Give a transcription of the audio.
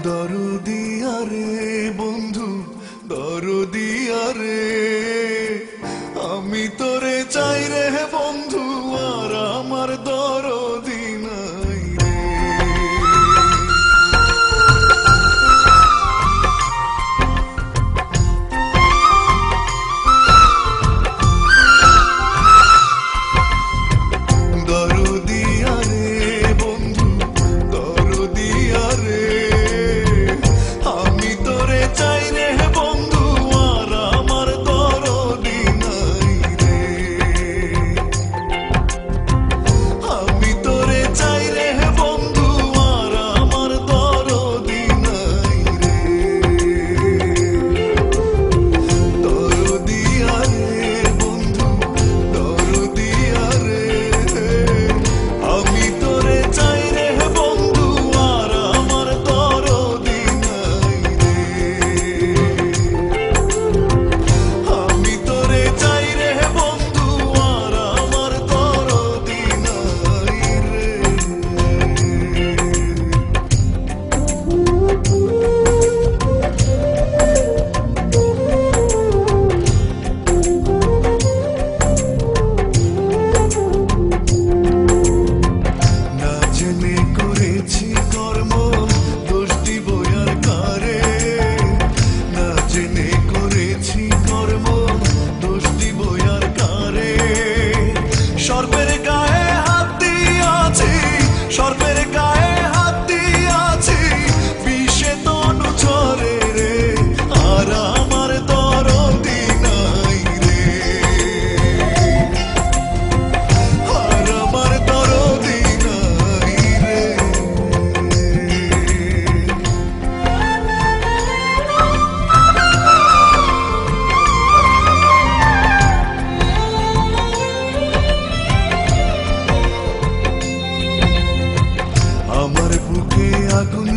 দরদিয়া রে বন্ধু দরদিয়া রে, আমি তোরে চাই রে বন্ধু, আর আমার দরদি নাই রে। দরদিয়া রে বন্ধু দরদিয়া রে, আমি তোরে চাই রে বন্ধু, আর আমার দরদি নাই রে। আমি তোরে চাই রে বন্ধু, আর আমার দরদি নাই রে। দরদিয়া রে বন্ধু দরদিয়া রে, আমি তোরে চাই রে বন্ধু, আর আমার দরদি নাই রে। আমি তোরে চাই রে বন্ধু, আর আমার দরদি নাই রে। না জেনে করেছি কর্ম, দোষ দিব আর কারে। না জেনে করেছি কর্ম, দোষ দিব আর কারে। সর্পের গায়ে হাত দিয়াছি, সর্পের গায়ে হাত দিয়াছি, বিষে তনু ঝরে রে, আর আমার দরদি নাই রে। আর আমার দরদি নাই রে। আমার বুকে আগুন